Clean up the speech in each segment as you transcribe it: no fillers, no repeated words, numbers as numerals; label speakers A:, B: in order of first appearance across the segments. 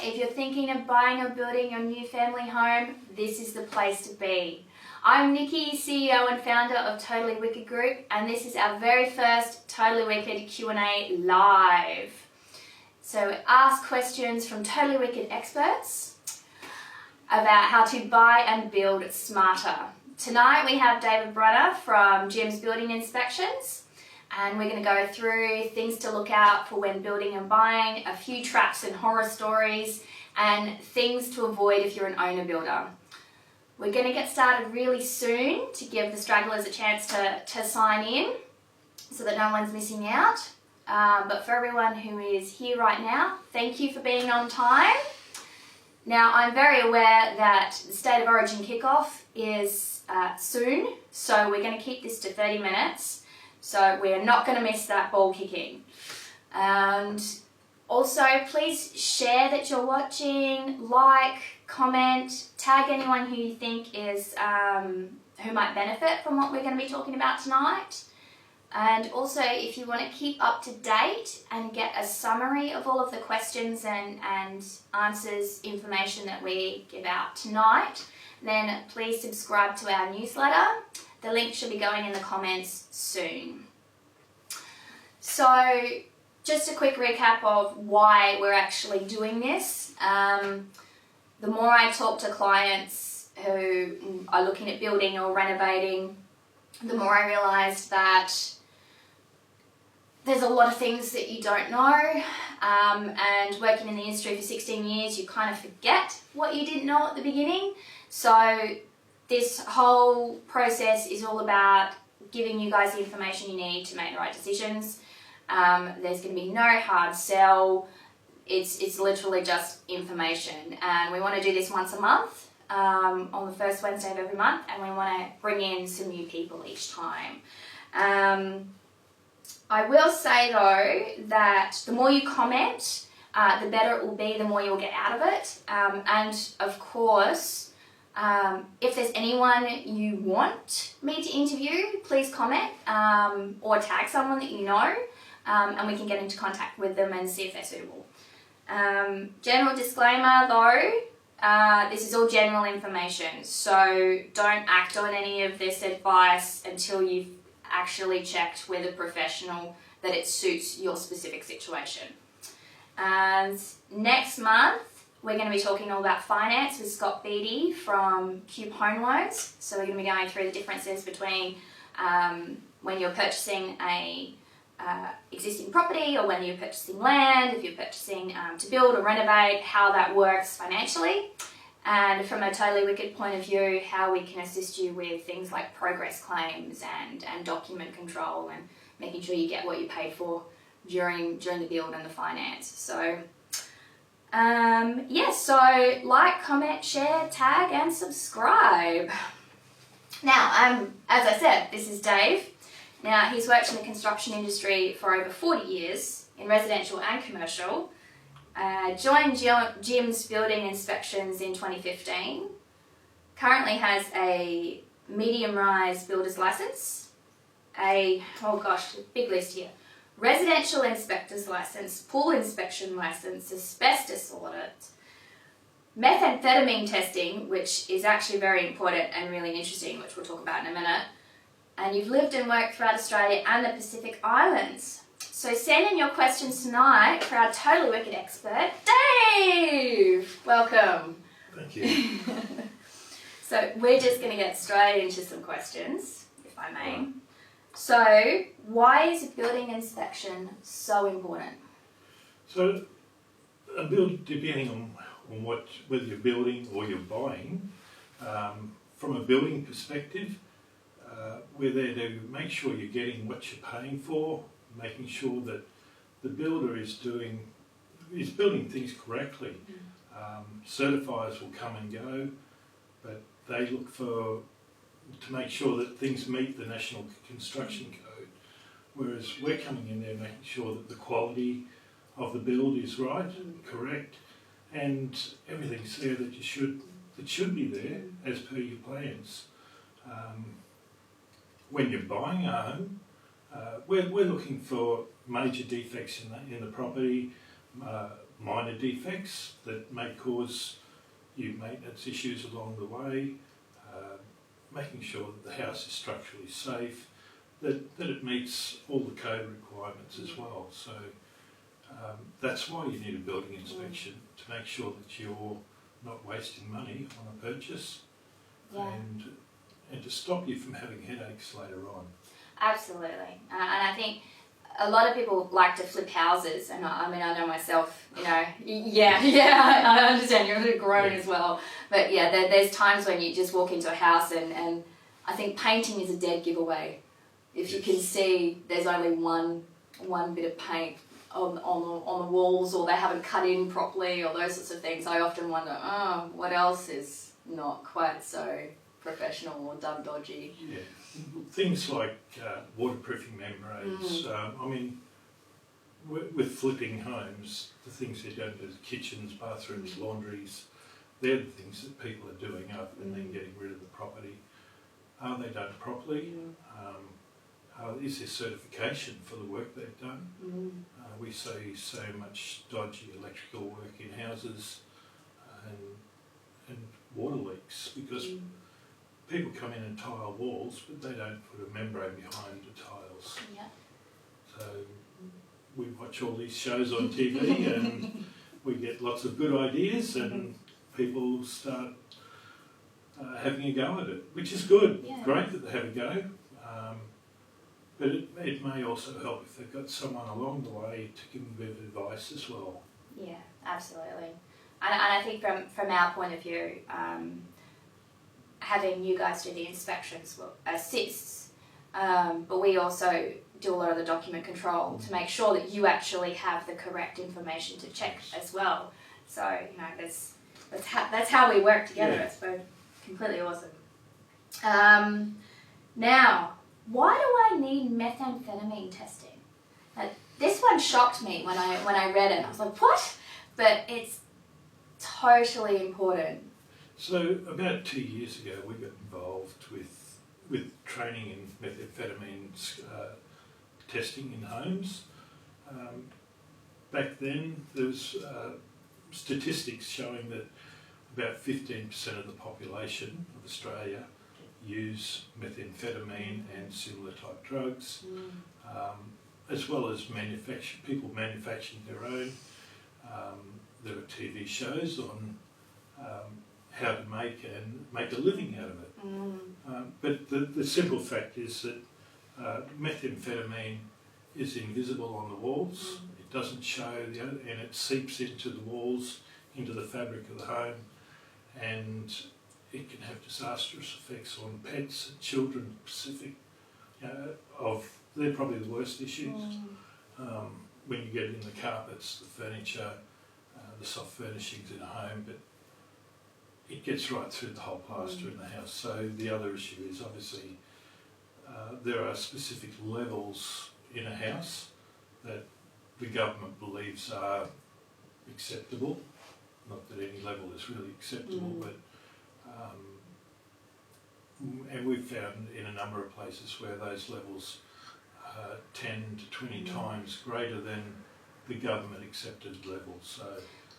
A: if you're thinking of buying or building your new family home, this is the place to be. I'm Nikki, CEO and founder of Totally Wicked Group, and this is our very first Totally Wicked Q&A live. So ask questions from Totally Wicked experts about how to buy and build smarter. Tonight we have David Brunner from Jim's Building Inspections, and we're going to go through things to look out for when building and buying, a few traps and horror stories, and things to avoid if you're an owner builder. We're going to get started really soon to give the stragglers a chance to sign in so that no one's missing out. But for everyone who is here right now, thank you for being on time. Now, I'm very aware that the State of Origin kickoff is soon, so we're going to keep this to 30 minutes. So we're not going to miss that ball kicking. And also, please share that you're watching, like, comment, tag anyone who you think is who might benefit from what we're going to be talking about tonight. And also, if you want to keep up to date and get a summary of all of the questions and answers, information that we give out tonight, then please subscribe to our newsletter. The link should be going in the comments soon. So, just a quick recap of why we're actually doing this. The more I talk to clients who are looking at building or renovating, the more I realised that there's a lot of things that you don't know, and working in the industry for 16 years, you kind of forget what you didn't know at the beginning. So this whole process is all about giving you guys the information you need to make the right decisions. There's going to be no hard sell. It's literally just information, and we want to do this once a month, on the first Wednesday of every month, and we want to bring in some new people each time. I will say though that the more you comment, the better it will be, the more you'll get out of it. And of course, if there's anyone you want me to interview, please comment or tag someone that you know, and we can get into contact with them and see if they're suitable. General disclaimer though, this is all general information, so don't act on any of this advice until you've actually checked with a professional that it suits your specific situation. And next month we're going to be talking all about finance with Scott Beattie from Cube Home Loans. So we're going to be going through the differences between when you're purchasing a existing property or when you're purchasing land, if you're purchasing to build or renovate, how that works financially. And from a Totally Wicked point of view, how we can assist you with things like progress claims and document control and making sure you get what you paid for during the build and the finance. So, so like, comment, share, tag and subscribe. Now, as I said, this is Dave. Now, he's worked in the construction industry for over 40 years in residential and commercial. Joined Jim's Building Inspections in 2015. Currently has a medium-rise builder's license, big list here. Residential inspector's license, pool inspection license, asbestos audit, methamphetamine testing, which is actually very important and really interesting, which we'll talk about in a minute. And you've lived and worked throughout Australia and the Pacific Islands. So send in your questions tonight for our Totally Wicked expert, Dave! Welcome.
B: Thank you.
A: So we're just going to get straight into some questions, if I may. So why is a building inspection so important?
B: So a build, depending on whether you're building or you're buying, from a building perspective, we're there to make sure you're getting what you're paying for, making sure that the builder is building things correctly. Certifiers will come and go, but they look to make sure that things meet the National Construction Code, whereas we're coming in there making sure that the quality of the build is right, correct, and everything's there that should be there as per your plans. When you're buying a home, we're looking for major defects in the property, minor defects that may cause you maintenance issues along the way, making sure that the house is structurally safe, that it meets all the code requirements as well. So that's why you need a building inspection, to make sure that you're not wasting money on a purchase, and to stop you from having headaches later on.
A: Absolutely. And I think a lot of people like to flip houses, and I know myself, I understand, you're grown as well. But there's times when you just walk into a house and I think painting is a dead giveaway. If you can see there's only one bit of paint on the walls, or they haven't cut in properly, or those sorts of things, I often wonder, what else is not quite so professional or done dodgy?
B: Yeah, things like waterproofing membranes. With flipping homes, the things you don't do, kitchens, bathrooms, laundries, they're the things that people are doing up and then getting rid of the property. Are they done properly? Is there certification for the work they've done? We see so much dodgy electrical work in houses and water leaks because people come in and tile walls, but they don't put a membrane behind the tiles.
A: Yeah.
B: So we watch all these shows on TV and we get lots of good ideas, and people start having a go at it, which is good.
A: Yeah.
B: Great that they have a go. But it may also help if they've got someone along the way to give them a bit of advice as well.
A: Yeah, absolutely. And I think from our point of view, having you guys do the inspections assists, but we also do a lot of the document control to make sure that you actually have the correct information to check as well. So, that's how we work together. It's both completely awesome. Now, why do I need methamphetamine testing? This one shocked me when I read it. I was like, what? But it's totally important.
B: So about 2 years ago, we got involved with training in methamphetamine testing in homes. Back then, there was statistics showing that about 15% of the population of Australia use methamphetamine and similar type drugs, as well as people manufacturing their own. There are TV shows on how to make a living out of it. But the simple fact is that methamphetamine is invisible on the walls. It doesn't show, and it seeps into the walls, into the fabric of the home, and it can have disastrous effects on pets and children specific. They're probably the worst issues. When you get in the carpets, the furniture, the soft furnishings in a home, but it gets right through the whole plaster in the house. So the other issue is obviously there are specific levels in a house that the government believes are acceptable. Not that any level is really acceptable, but and we've found in a number of places where those levels are 10 to 20 times greater than the government accepted level.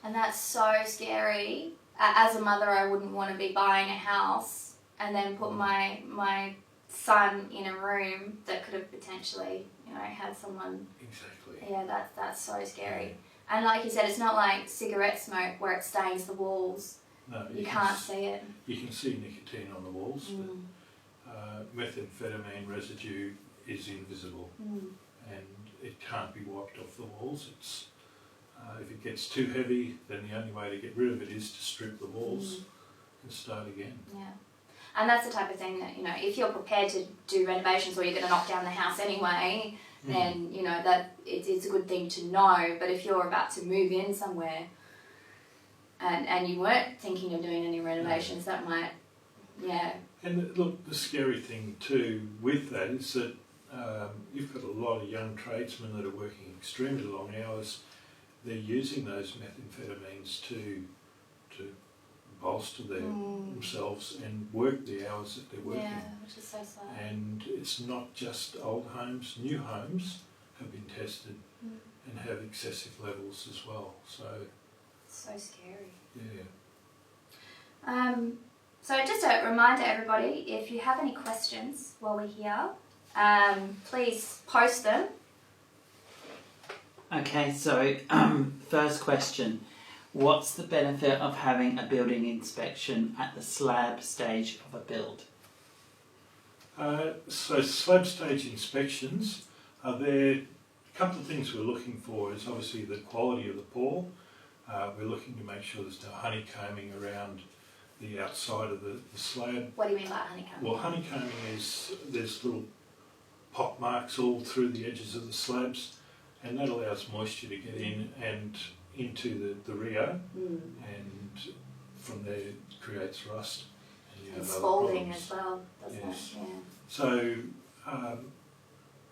A: And that's so scary. As a mother, I wouldn't want to be buying a house and then put my son in a room that could have potentially, had someone.
B: Exactly.
A: Yeah, that's so scary. And like you said, it's not like cigarette smoke where it stains the walls.
B: No,
A: you can't see it.
B: You can see nicotine on the walls, but methamphetamine residue is invisible, and it can't be wiped off the walls. It's if it gets too heavy, then the only way to get rid of it is to strip the walls and start again.
A: Yeah. And that's the type of thing that, if you're prepared to do renovations or you're going to knock down the house anyway, then, that it's a good thing to know. But if you're about to move in somewhere and you weren't thinking of doing any renovations, that might,
B: And look, the scary thing too with that is that you've got a lot of young tradesmen that are working extremely long hours. They're using those methamphetamines to bolster themselves and work the hours that they're working.
A: Yeah, which is so sad.
B: And it's not just old homes, new homes have been tested, and have excessive levels as well. So
A: scary.
B: yeah.
A: So just a reminder, everybody, if you have any questions while we're here, please post them.
C: Okay, so first question. What's the benefit of having a building inspection at the slab stage of a build?
B: So slab stage inspections are there. A couple of things we're looking for is obviously the quality of the pour. We're looking to make sure there's no honeycombing around the outside of the slab.
A: What do you mean by honeycomb?
B: Well, honeycombing is there's little pock marks all through the edges of the slabs, and that allows moisture to get in and into the Rio, and from there it creates rust. And you have other
A: spalling
B: problems
A: as well, doesn't
B: Yes.
A: it? Yeah.
B: So,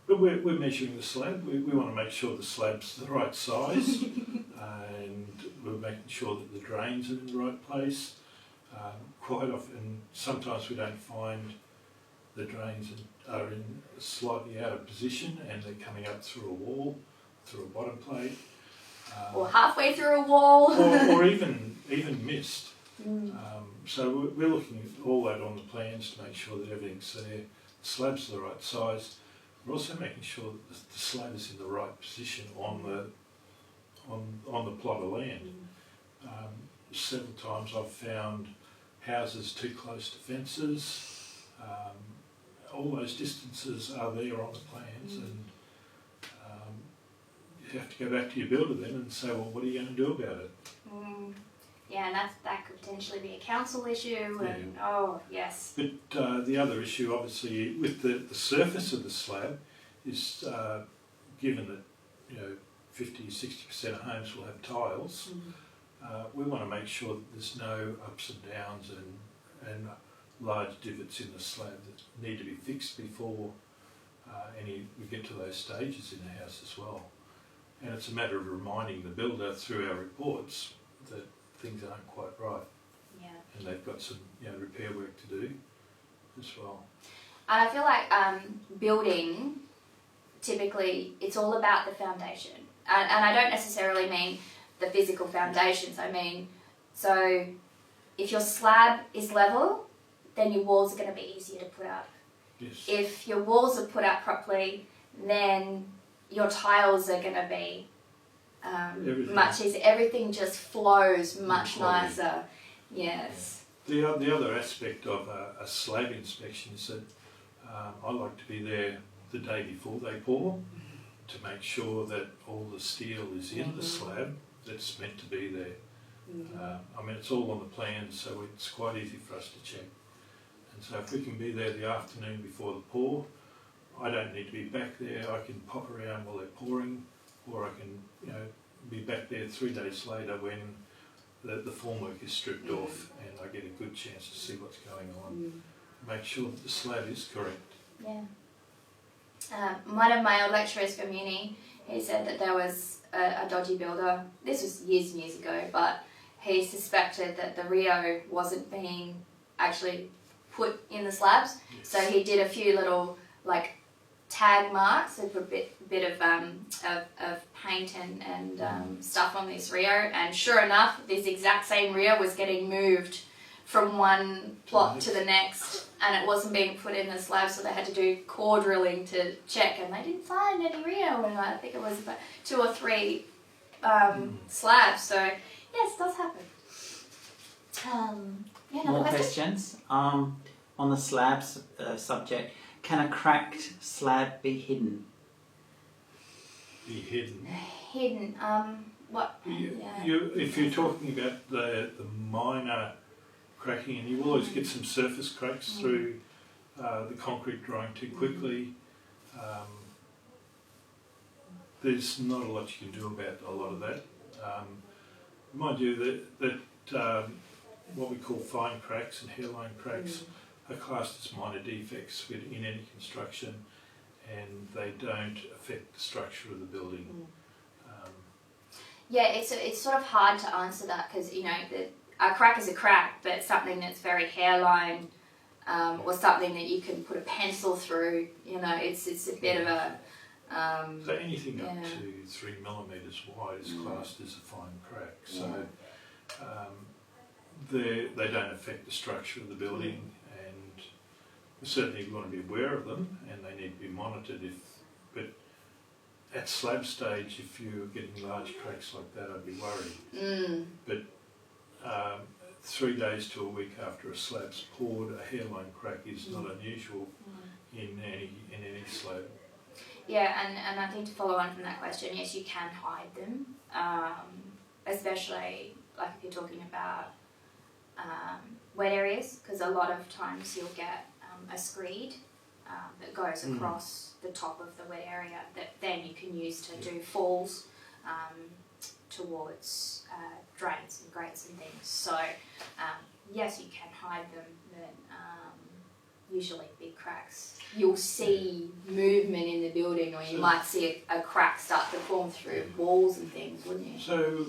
B: but we're measuring the slab. We want to make sure the slab's the right size, and we're making sure that the drains are in the right place. Quite often, sometimes we don't find the drains are in slightly out of position, and they're coming up through a wall, through a bottom plate,
A: Or halfway through a wall.
B: or even missed. So we're looking at all that on the plans to make sure that everything's there. The slab's the right size. We're also making sure that the slab is in the right position on the plot of land. Several times I've found houses too close to fences. All those distances are there on the plans, and you have to go back to your builder then and say, well, what are you going to do about it?
A: Yeah, and that could potentially be a council issue, and
B: Yeah.
A: oh yes.
B: But the other issue, obviously, with the surface of the slab is given that 50-60% of homes will have tiles. We want to make sure that there's no ups and downs and large divots in the slab that need to be fixed before we get to those stages in the house as well. And it's a matter of reminding the builder through our reports that things aren't quite right.
A: Yeah.
B: And they've got some repair work to do as well.
A: And I feel like building, typically, it's all about the foundation. And I don't necessarily mean the physical foundations. I mean, so if your slab is level, then your walls are going to be easier to put up.
B: Yes.
A: If your walls are put up properly, then your tiles are going to be much easier. Everything just flows much nicer. Yes.
B: The other aspect of a slab inspection is that I like to be there the day before they pour to make sure that all the steel is in the slab that's meant to be there. I mean, it's all on the plan, so it's quite easy for us to check. And so if we can be there the afternoon before the pour, I don't need to be back there. I can pop around while they're pouring, or I can be back there 3 days later when the formwork is stripped off, and I get a good chance to see what's going on. Make sure that the slab is correct.
A: Yeah. One of my old lecturers from uni, he said that there was a dodgy builder. This was years and years ago, but he suspected that the Rio wasn't being actually put in the slabs.
B: Yes.
A: So he did a few little tag marks with a bit of paint and stuff on this Rio, and sure enough, this exact same Rio was getting moved from one plot to the next, and it wasn't being put in the slab, so they had to do core drilling to check, and they didn't find any Rio, and I think it was about 2 or 3 slabs. So yes, it does happen.
C: More questions? On the slabs subject, can a cracked slab be hidden?
B: Be hidden.
A: Hidden. What?
B: If you're talking about the minor cracking, and you will always get some surface cracks through the concrete drying too quickly. There's not a lot you can do about a lot of that. Mind you, that what we call fine cracks and hairline cracks are classed as minor defects in any construction, and they don't affect the structure of the building.
A: Yeah, it's sort of hard to answer that, because a crack is a crack, but something that's very hairline, or something that you can put a pencil through, it's a bit of a
B: So anything up
A: Yeah.
B: to 3 millimetres wide is classed as a fine crack. So they don't affect the structure of the building, and certainly we want to be aware of them, and they need to be monitored. But at slab stage, if you're getting large cracks like that, I'd be worried. But 3 days to a week after a slab's poured, a hairline crack is not unusual in any slab.
A: Yeah, and I think to follow on from that question, yes, you can hide them, especially like if you're talking about wet areas, because a lot of times you'll get a screed that goes across the top of the wet area that then you can use to do falls towards drains and grates and things. So yes, you can hide them, but usually big cracks, you'll see movement in the building, or you might see a crack start to form through walls and things, wouldn't you?
B: So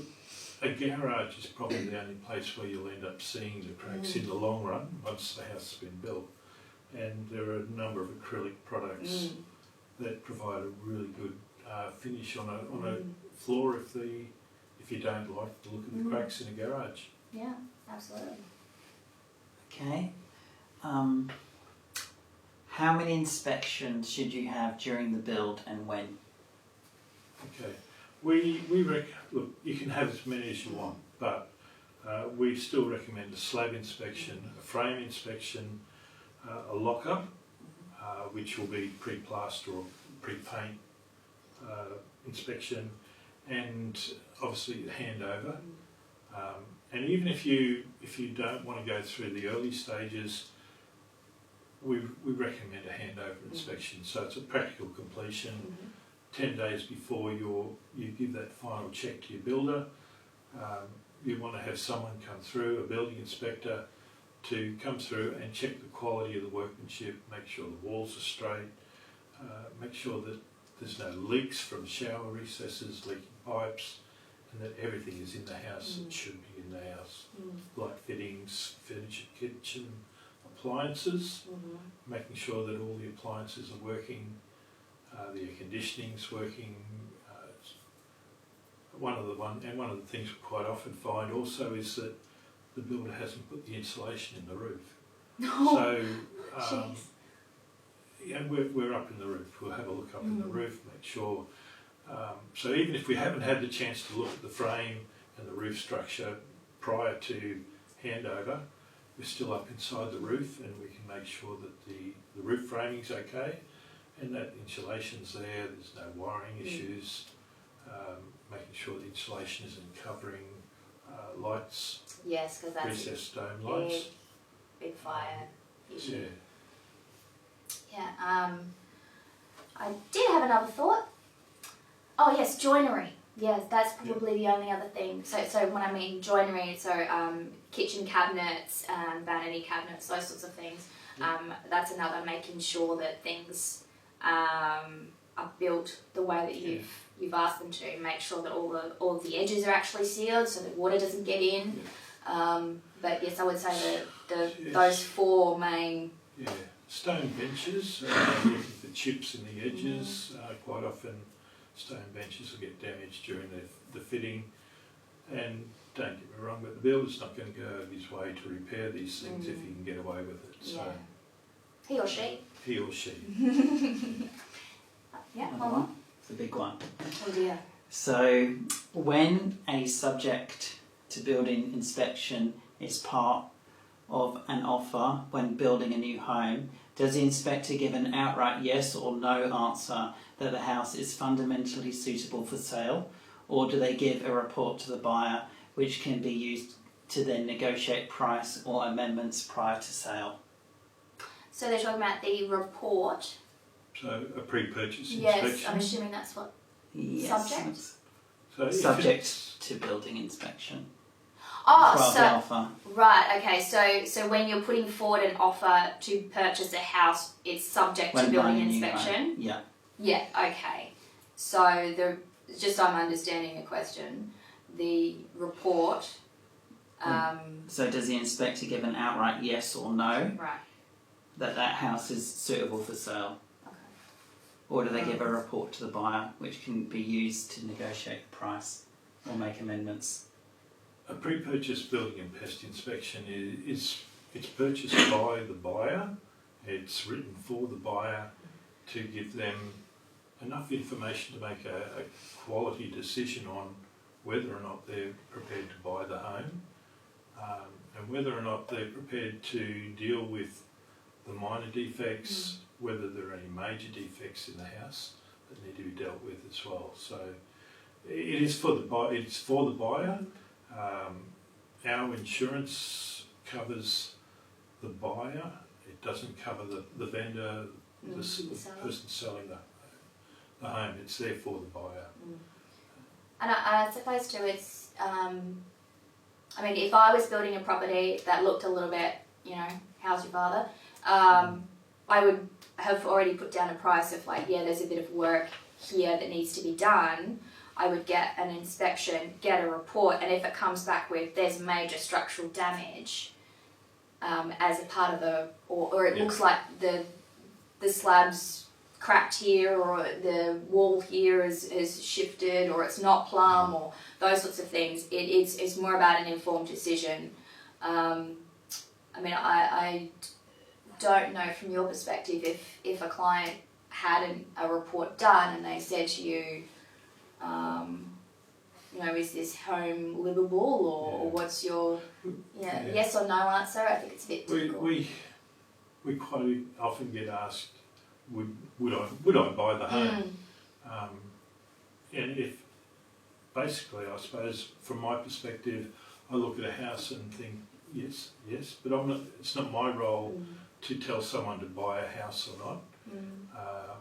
B: a garage is probably the only place where you'll end up seeing the cracks in the long run once the house has been built. And there are a number of acrylic products that provide a really good finish on a floor if you don't like the look of the cracks in a garage.
A: Yeah, absolutely.
C: Okay. How many inspections should you have during the build and when?
B: Okay. We look, you can have as many as you want, but we still recommend a slab inspection, a frame inspection, a lock-up, which will be pre-plaster or pre-paint inspection, and obviously the handover. And even if you don't want to go through the early stages, we recommend a handover inspection. So it's a practical completion. 10 days before you give that final check to your builder, you want to have someone come through, a building inspector, to come through and check the quality of the workmanship, make sure the walls are straight, make sure that there's no leaks from shower recesses, leaking pipes, and that everything is in the house that should be in the house. Light fittings, furniture, kitchen, appliances, making sure that all the appliances are working, the air conditioning's working. One of the things we quite often find also is that the builder hasn't put the insulation in the roof. So we're up in the roof. We'll have a look up in the roof, make sure. So even if we haven't had the chance to look at the frame and the roof structure prior to handover, we're still up inside the roof, and we can make sure that the roof framing's okay and that insulation's there, there's no wiring issues, making sure the insulation isn't covering lights,
A: Yes, because that's
B: recessed dome lights.
A: big fire issue.
B: Yeah.
A: Yeah. I did have another thought. Oh yes, joinery. Yeah, that's probably the only other thing. So when I mean joinery, so kitchen cabinets, vanity cabinets, those sorts of things. That's another, making sure that things are built the way that you've asked them to. Make sure that all of the edges are actually sealed, so that water doesn't get in. But yes, I would say those four main.
B: Yeah, stone benches, looking for chips in the edges. Quite often, stone benches will get damaged during the fitting. And don't get me wrong, but the builder's not going to go out of his way to repair these things if he can get away with it. So
A: He or she.
B: he or she.
A: Yeah,
C: Another one? It's a big one.
A: Oh dear.
C: So when a subject to building inspection is part of an offer when building a new home, does the inspector give an outright yes or no answer that the house is fundamentally suitable for sale, or do they give a report to the buyer which can be used to then negotiate price or amendments prior to sale?
A: So they're talking about the report.
B: So a pre-purchase
A: Yes,
B: inspection.
A: I'm assuming that's what.
C: Yes.
A: Subject?
B: So if
C: Subject to building inspection.
A: Oh,
C: Well, the
A: so
C: offer.
A: right, okay. So when you're putting forward an offer to purchase a house, it's subject
C: When
A: to building
C: buying a new
A: inspection.
C: home. Yeah.
A: Yeah. Okay. So just so I'm understanding the question, the report.
C: So does the inspector give an outright yes or no
A: Right.
C: that house is suitable for sale?
A: Okay.
C: or do they give a report to the buyer which can be used to negotiate the price or make amendments?
B: A pre-purchase building and pest inspection it's purchased by the buyer. It's written for the buyer to give them enough information to make a quality decision on whether or not they're prepared to buy the home, and whether or not they're prepared to deal with the minor defects, whether there are any major defects in the house that need to be dealt with as well. So it is for the buyer. It's for the buyer. Our insurance covers the buyer. It doesn't cover the vendor, the person selling the home. It's there for the buyer.
A: And I suppose too, it's, I mean, if I was building a property that looked a little bit, you know, how's your father? I would have already put down a price of like, yeah, there's a bit of work here that needs to be done. I would get an inspection, get a report, and if it comes back with there's major structural damage as a part of the, or it looks like the slab's cracked here, or the wall here is shifted, or it's not plumb, or those sorts of things. It's more about an informed decision. I mean, I don't know from your perspective if a client had a report done and they said to you, you know, is this home livable, or what's your yes or no answer? I think it's a bit difficult.
B: We quite often get asked, would I buy the home? And if basically, I suppose from my perspective, I look at a house and think yes, but it's not my role to tell someone to buy a house or not.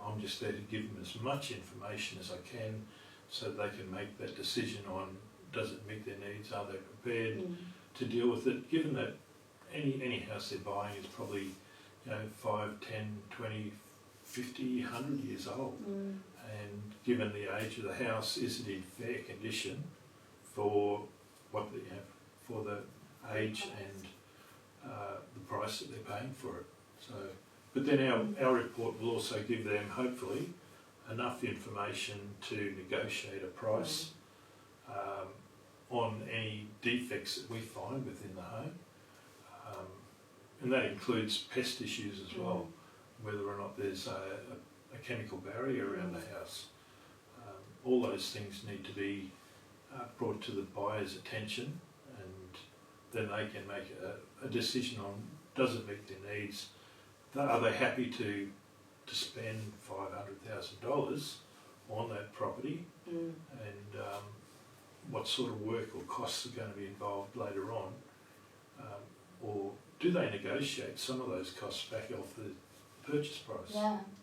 B: I'm just there to give them as much information as I can, so they can make that decision on does it meet their needs, are they prepared to deal with it, given that any house they're buying is probably, you know, 5, 10, 20, 50, 100 years old. And given the age of the house, is it in fair condition for what they have, for the age and the price that they're paying for it. So, but then our report will also give them, hopefully, enough information to negotiate a price on any defects that we find within the home. And that includes pest issues as well, whether or not there's a chemical barrier around the house. All those things need to be brought to the buyer's attention, and then they can make a decision on does it meet their needs. Are they happy to spend $500,000 on that property, and what sort of work or costs are going to be involved later on, or do they negotiate some of those costs back off the purchase price?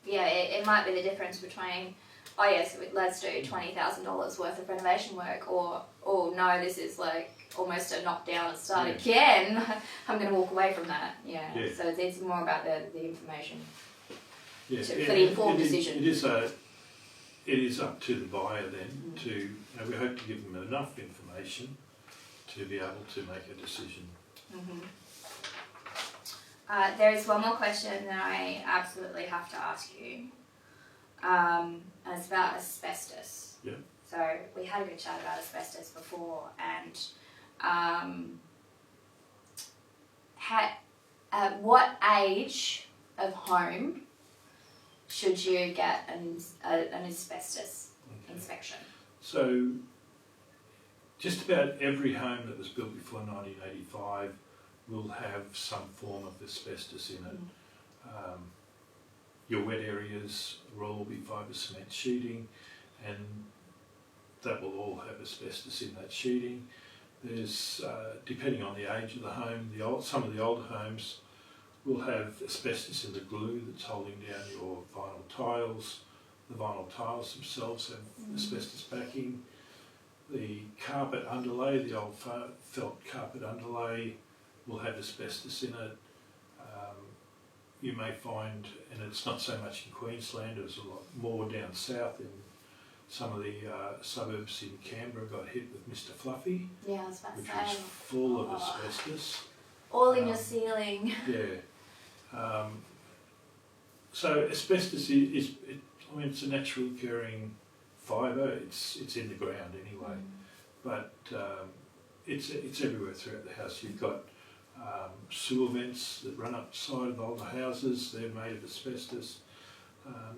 A: It might be the difference between, oh yes, let's do $20,000 worth of renovation work, or no, this is like almost a knockdown and start again. I'm going to walk away from that. So it's more about the information for the informed decision.
B: It is up to the buyer then to, you know, we hope to give them enough information to be able to make a decision.
A: There is one more question that I absolutely have to ask you, and it's about asbestos.
B: Yeah.
A: So we had a good chat about asbestos before, and at what age of home should you get an asbestos inspection?
B: So just about every home that was built before 1985 will have some form of asbestos in it. Your wet areas will all be fibre cement sheeting, and that will all have asbestos in that sheeting. There's, depending on the age of the home, some of the older homes will have asbestos in the glue that's holding down your vinyl tiles. The vinyl tiles themselves have asbestos backing. The carpet underlay, the old felt carpet underlay, will have asbestos in it. You may find, and it's not so much in Queensland, it was a lot more down south in some of the suburbs in Canberra got hit with Mr. Fluffy,
A: Yeah, I was about to
B: which
A: say.
B: was full of asbestos.
A: All in your ceiling.
B: So asbestos is I mean, it's a naturally occurring fibre. It's in the ground anyway, but it's everywhere throughout the house. You've got sewer vents that run up the side of older houses. They're made of asbestos.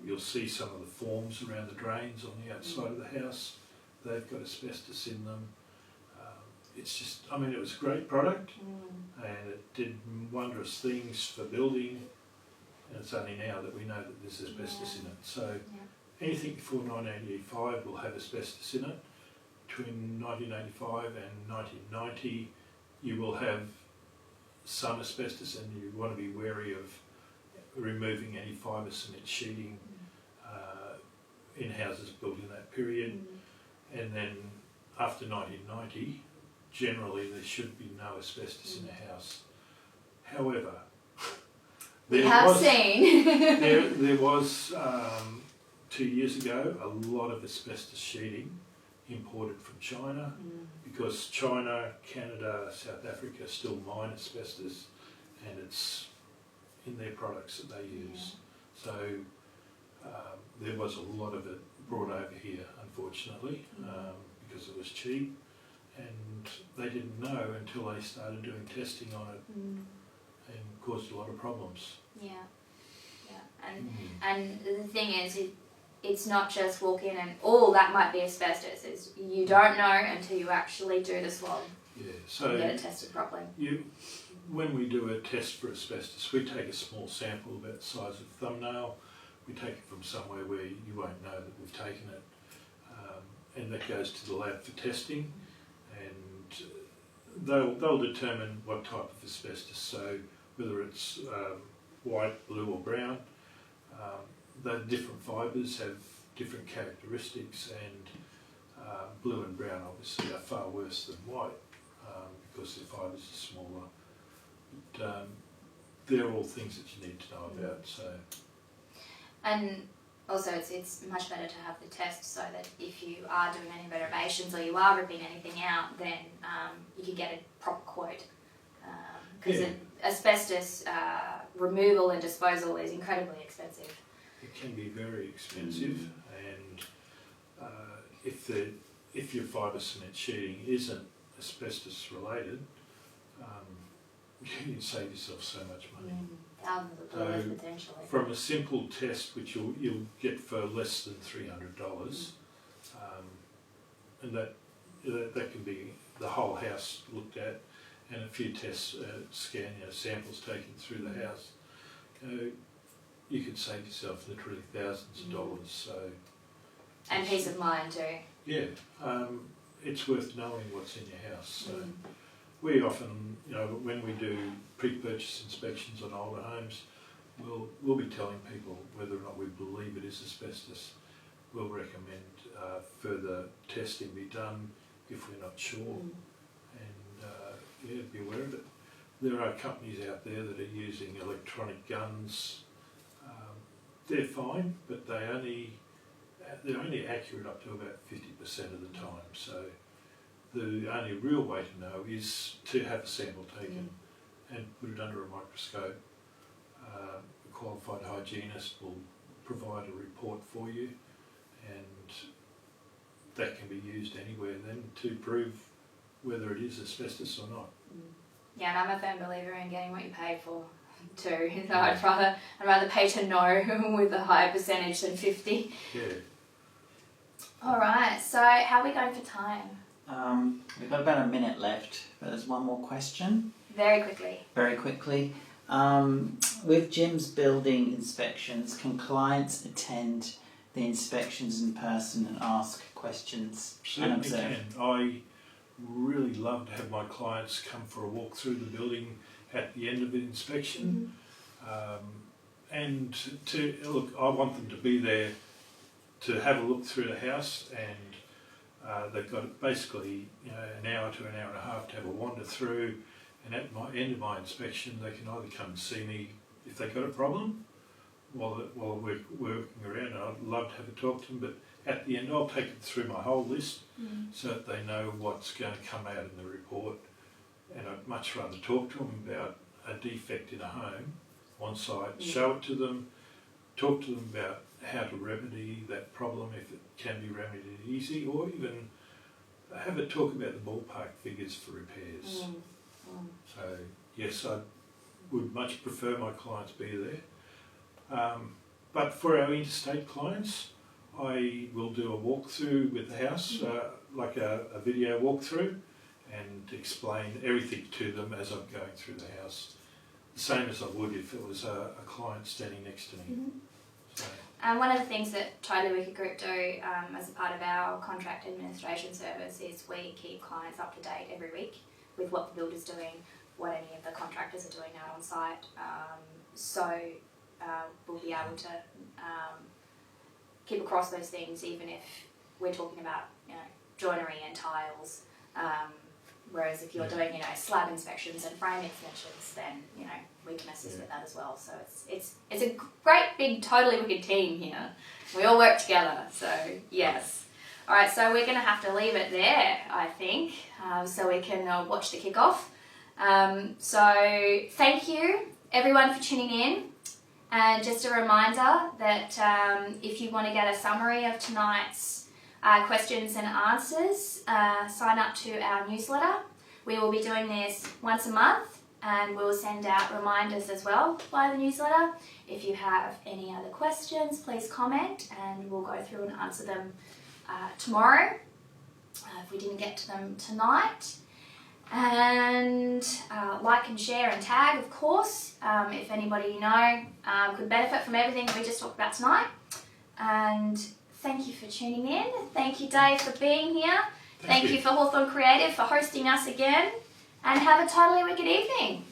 B: You'll see some of the forms around the drains on the outside of the house. They've got asbestos in them. It's just, I mean, it was a great product and it did wondrous things for building, and it's only now that we know that there's asbestos in it. So anything before 1985 will have asbestos in it. Between 1985 and 1990 you will have some asbestos, and you want to be wary of removing any fibre cement sheeting in houses built in that period. And then after 1990, generally there should be no asbestos in a house. However, there was 2 years ago a lot of asbestos sheeting imported from China, because China, Canada, South Africa still mine asbestos, and it's in their products that they use. So there was a lot of it brought over here, unfortunately, because it was cheap, and they didn't know until they started doing testing on it, and caused a lot of problems.
A: And the thing is, it's not just walk in and, oh, that might be asbestos. You don't know until you actually do the swab and get it tested properly.
B: When we do a test for asbestos, we take a small sample about the size of a thumbnail. We take it from somewhere where you won't know that we've taken it, and that goes to the lab for testing, and they'll determine what type of asbestos, so whether it's white, blue or brown. The different fibres have different characteristics, and blue and brown obviously are far worse than white because the fibres are smaller. But they're all things that you need to know about. So,
A: and also it's much better to have the test, so that if you are doing any renovations or you are ripping anything out, then you can get a proper quote. Because asbestos removal and disposal is incredibly expensive.
B: It can be very expensive, and if your fibre cement sheeting isn't asbestos related, you can save yourself so much money.
A: Thousands of dollars potentially.
B: From a simple test, which you'll get for less than $300, and that can be the whole house looked at, and a few tests, samples taken through the house. You could save yourself literally thousands of dollars. So,
A: and peace of mind too.
B: Yeah, it's worth knowing what's in your house. So we often, when we do pre-purchase inspections on older homes, we'll be telling people whether or not we believe it is asbestos. We'll recommend further testing be done if we're not sure, and be aware of it. There are companies out there that are using electronic guns. They're fine, but they're only accurate up to about 50% of the time. So the only real way to know is to have a sample taken and put it under a microscope. A qualified hygienist will provide a report for you, and that can be used anywhere then to prove whether it is asbestos or not.
A: Yeah, and I'm a firm believer in getting what you paid for too. So I'd rather pay to know with a higher percentage than 50.
B: Yeah.
A: All right. So how are we going for time?
C: We've got about a minute left, but there's one more question.
A: Very quickly.
C: Very quickly. With Jim's building inspections, can clients attend the inspections in person and ask questions and observe?
B: Certainly can. I really love to have my clients come for a walk through the building at the end of the inspection, and to look. I want them to be there to have a look through the house, and they've got basically an hour to an hour and a half to have a wander through. And at my end of my inspection, they can either come and see me if they've got a problem while we're working around. And I'd love to have a talk to them, but at the end I'll take them through my whole list so that they know what's going to come out in the report. And I'd much rather talk to them about a defect in a home on site, show it to them, talk to them about how to remedy that problem, if it can be remedied easy, or even have a talk about the ballpark figures for repairs. So yes, I would much prefer my clients be there. But for our interstate clients, I will do a walkthrough with the house, like a video walkthrough, and explain everything to them as I'm going through the house. The same as I would if it was a client standing next to me. So.
A: And one of the things that Totally Wicked Group do as a part of our contract administration service is we keep clients up to date every week with what the builder's doing, what any of the contractors are doing out on site. So we'll be able to keep across those things, even if we're talking about, you know, joinery and tiles. Whereas if you're doing, you know, slab inspections and frame extensions, then, you know, we can assist with that as well. So it's a great big Totally Wicked team here. We all work together. So yes. All right. So we're going to have to leave it there, I think, so we can watch the kickoff. So thank you everyone for tuning in. And just a reminder that if you want to get a summary of tonight's questions and answers, sign up to our newsletter. We will be doing this once a month, and we'll send out reminders as well via the newsletter. If you have any other questions, please comment and we'll go through and answer them tomorrow if we didn't get to them tonight. And like and share and tag, of course, if anybody you know could benefit from everything we just talked about tonight. And thank you for tuning in. Thank you, Dave, for being here. Thank you for Hawthorn Creative for hosting us again. And have a totally wicked evening.